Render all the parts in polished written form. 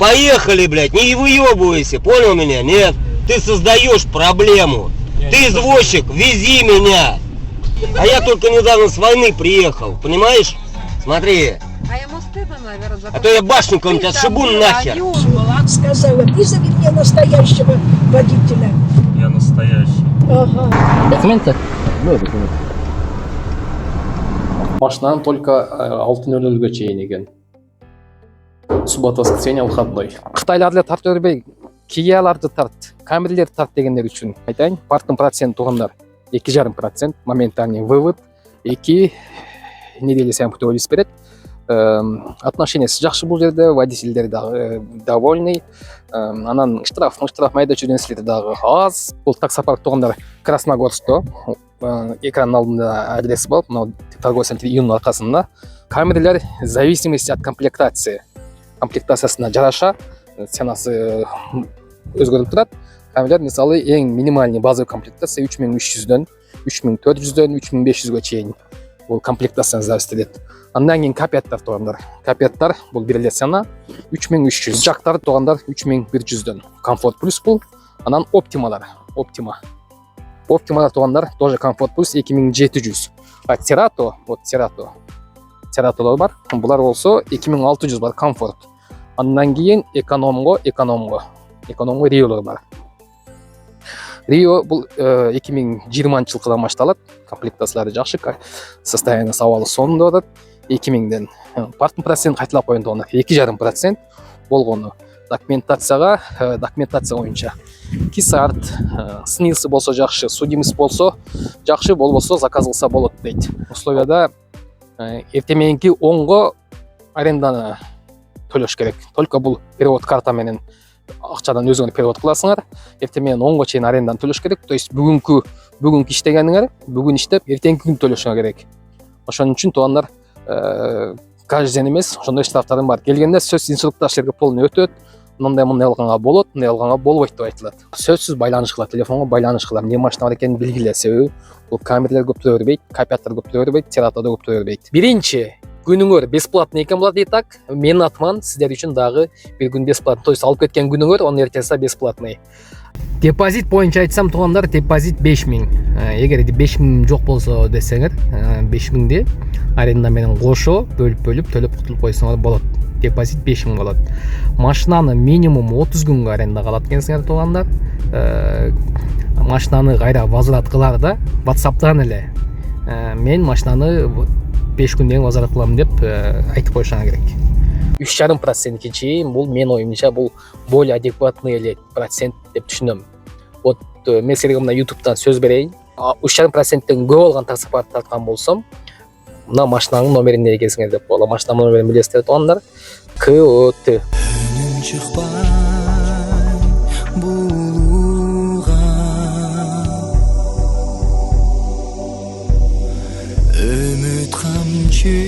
Поехали, блядь, не выебывайся, понял меня? Нет, ты создаешь проблему. Ты извозчик, вези меня. А я только недавно с войны приехал, понимаешь? Смотри. А ему стыдно, наверное, за А то я башню какую-нибудь отшибу нахер. Сказала, вызови мне настоящего водителя. Я настоящий. Ага. Документы? Ну, документ. Машинаның только 6:00-ге чейин екен. Суббота, воскресенье, выходной. Қытайларды тарт өрбей, Кияларды тарт, Камрилерді тарт дегендер үшін айтайын. Парктың процент тұрғындар 2,5%, моментальный вывод, 2 недели сайын путеводитель береді. Отношениесі жақсы бұл жерде, водительдер довольный. Анан штраф майда жүргенсілері дағы аз. Бұл таксопарк тұрғындар Красногорсто. Экранның алдында адресі бар, мынау торговый центр Июнның арқасында. Камералар в зависимости от комплектации. Комплектациясына жараша ценасы өзгеріп тұрады. Камералар мысалы ең минимальный базовый комплектация 3300-ден 3400-ден 3500-ге чейін. Бұл комплектацияны зависит етеді. Андан кейін капеттар тұрғандар. Капеттар бұл берілетін сана 3300. Жақтары тұрғандар 3100-ден. Комфорт плюс бұл. Анан оптималар. Оптималар тұрғандар тоже комфорт плюс 2700. А Церато, вот Цератолар бар. Бұлар болса 2600 бар комфорт. Андан кейін экономго Риолар бар. Рио бұл 2020 жылқыдан башталады. Комплектациялары жақсы, состояние сауалы соңында болады. 2000-ден парктың процент қайталап қойын тоғында 2,5% болғаны. Документация бойынша кисарт, снился болса жақсы, судимость болса жақсы, болса заказ қылса болады дейді. Условияда ертеменгі 10-ға аренданы төлеш керек. Только бұл перевод картаменен ақшадан өзіңіз перевод қыласыңар. Ертемен 10-ға чейін арендан төлеш керек. То есть бүгінгі іштегеніңер, бүгін іштеп, ертеңгі күн төлешіңер керек. Ошон үчүн тугандар каждый емес, ошондой штрафтарым бар. Келгенде сөз инструктаждерге полный өтөт. Мындай алганга болот, мындай алганга болбойт деп айтылат. Сөзсүз байланыш кылат, телефонго байланыш кылам. Не машина бар экенин белгиле. Себеби бул камералар көп төлөбөйт, капиаттар көп төлөбөйт, Цератада көп төлөбөйт. Биринчи күнүңөр бесплатный экен болот дейт. Менин атыман сиздер үчүн дагы бир күн бесплатный. То есть алып кеткен күнүңөр анын эртеси бесплатный. Депозит боюнча айтсам тугандар, депозит 5000. Эгер 5000 жок болсо десеңер, 5000ди аренда менен кошо бөлүп төлөп кутулуп койсоңор болот. Депозит 5000 болот. Машинаны минимум 30 күнгө аренда калат экенсиңер тугандар. Машинаны кайра возврат кылар да, WhatsApp'тан эле мен машинаны 5 күндөн возврат кылам деп айтып коюшуңар керек. 3,5% чейин бул мен оюмча бул более адекватный эле процент деп түшүнөм. Вот мен силерге мына YouTube'дан сөз берейин. 3,5%тен көп алган таксопарк тарткан болсом, мына машинанын номерин эгесиңер деп болот. Машинанын номерин билесиздер тугандар. КОТ. Үміт қамшы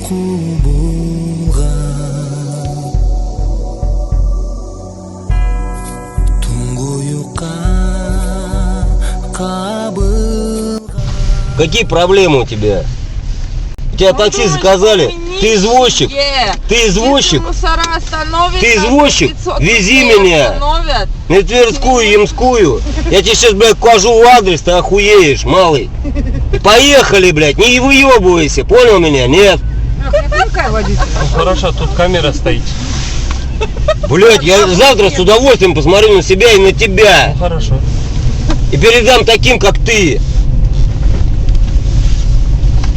қубылға Тұңғойыққа қабылға. Какие проблемы у тебя? У тебя такси заказали? Ты извозчик? Ты извозчик? Ты извозчик? Вези меня на Тверскую, Ямскую. Я тебе сейчас, блядь, укажу адрес, ты охуеешь, малый. Поехали, блядь, не выебывайся, понял меня? Нет. Ну хорошо, тут камера стоит. Блядь, я завтра с удовольствием посмотрю на себя и на тебя. Ну хорошо. И передам таким, как ты.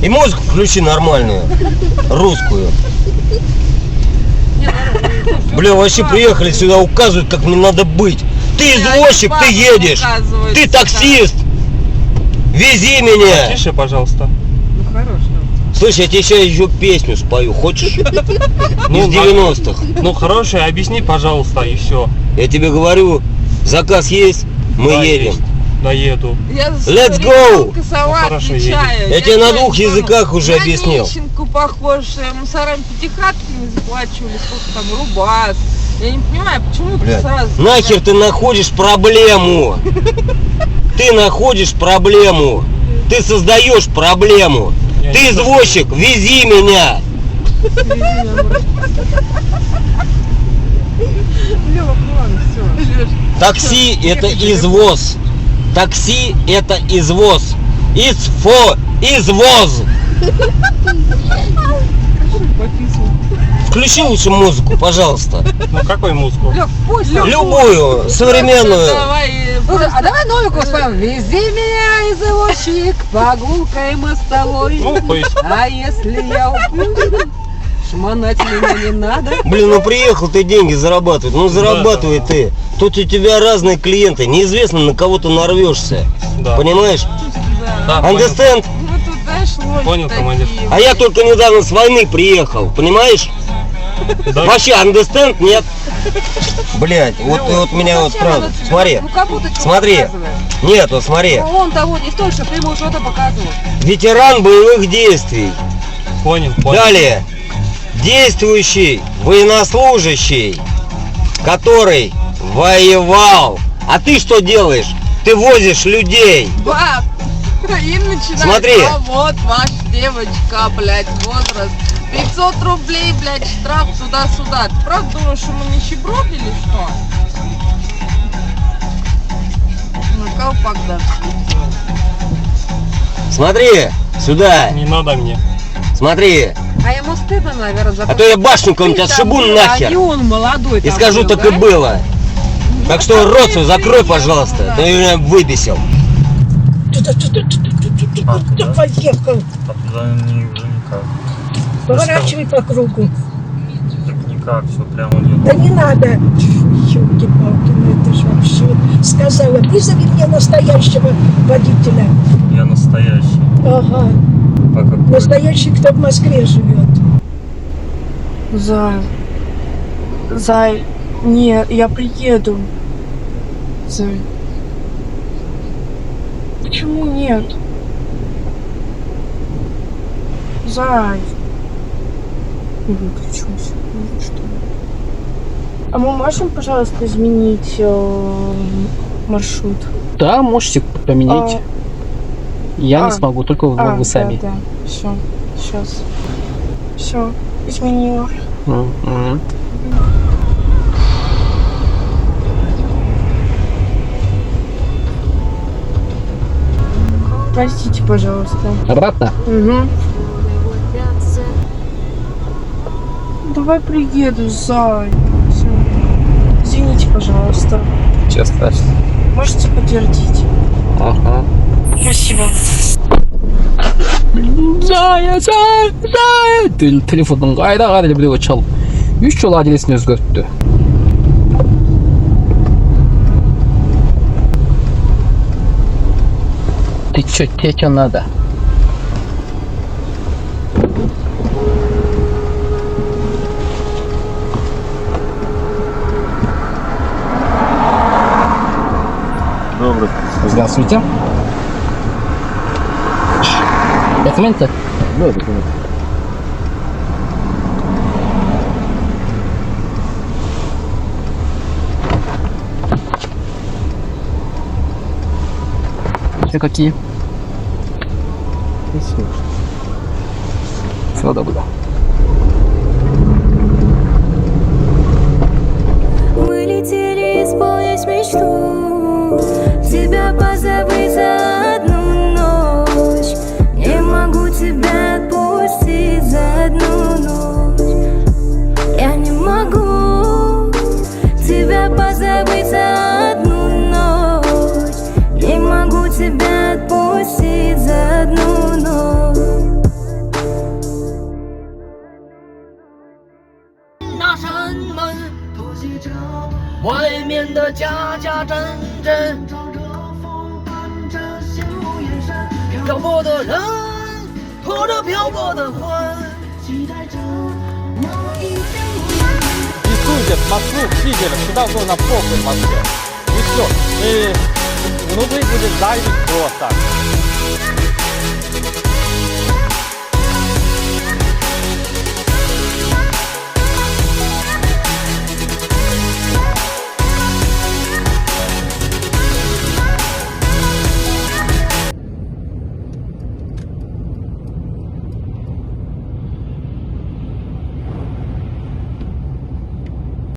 И музыку включи нормальную, русскую. Бля, вообще приехали сюда, указывают, как мне надо быть. Ты извозчик, ты едешь. Ты таксист. Вези меня. Тише, пожалуйста. Ну хорошо. Слышь, я тебе сейчас еще песню спою, хочешь? Из 90-х. Ну хорошо, объясни, пожалуйста, и все. Я тебе говорю, заказ есть, мы едем. Есть. Доеду. Let's go! Хорошо, Я тебе на 2 языках уже объяснил. На нищенку похож, мусорам пятихатки не заплачивали, сколько там, рубас. Я не понимаю, почему ты сразу... Нахер ты находишь проблему? Ты находишь проблему. Ты создаешь проблему. Ты извозчик, вези меня. Такси это извоз. Такси это извоз. It's for извоз. Включи лучше музыку, пожалуйста. Ну какой музыку? Любую, современную. А давай Новикову споем. Вези меня, извозчик, прогулкой мостовой. Ну, поезд. А если я уплю, шмонать меня не надо. Блин, ну приехал ты деньги зарабатывать. Ну зарабатывай ты. Тут у тебя разные клиенты. Неизвестно, на кого ты нарвешься. Да. Понимаешь? Да, понял. Understand? Ну тут, знаешь, лохи Понял, командир. такие. А я только недавно с войны приехал. Понимаешь? Да. Вообще, understand? Нет? Блять, вот меня вот правда. Смотри. Ну как будто что Смотри. показывает. Нет, вот смотри. Ну, он того не стоит, чтобы ты ему что-то показывал. Ветеран боевых действий. Понял. Далее. Действующий военнослужащий, который воевал. А ты что делаешь? Ты возишь людей. Баб! И начинает. Смотри. А вот ваша девочка, блядь, возраст. 500 рублей, блядь, штраф туда-сюда. Ты правда думаешь, что мы нищеброд или что? Ну, колпак даже. Смотри, сюда. Не надо мне. Смотри. А ему стыдно, наверное, за А то я башню кому-нибудь отшибу А не нахер. он молодой. И там скажу, был, так да? и было. Так что рот свой закрой, пожалуйста. Ты меня выбесил. Кто поехал? А туда уже никак. Поворачивай по кругу. Так никак, все прямо нет. Да не надо. Ёлки-палки, ну это ж вообще. Сказала, вызови мне настоящего водителя. Я настоящий. Ага. А какой? Настоящий, кто в Москве живет. Зай, нет, я приеду. Зай. Почему нет? Зай. Выключился. Ну, что? А мы можем, пожалуйста, изменить маршрут? Да, можете поменять. Я не смогу, только вы сами. Да. Все, сейчас. Все, изменила. Мгм. Простите, пожалуйста. Обратно? Угу. Давай приеду, Зай. Всё. Извините, пожалуйста. Чего страшно? Можете подтвердить? Ага. Спасибо. Зая. Телефонның қайда қарай деп біреу шалып 3 жол адресін өзгертті. Ты чё, тебе что надо? Здравствуйте. Документы? Да, документы. Все какие? Всего доброго. Мы летели исполнить мечту, тебя позабыть за одну ночь. Не могу тебя отпустить за одну ночь. Я не могу тебя позабыть за одну ночь. Не могу тебя отпустить за одну ночь.那扇门，外面的家家阵阵，漂泊的人拖着漂泊的魂，期待着某一天。 И судят Москву, Питер, сюда было на похуй в Москве. И все. И внутри будет дайвинг просто.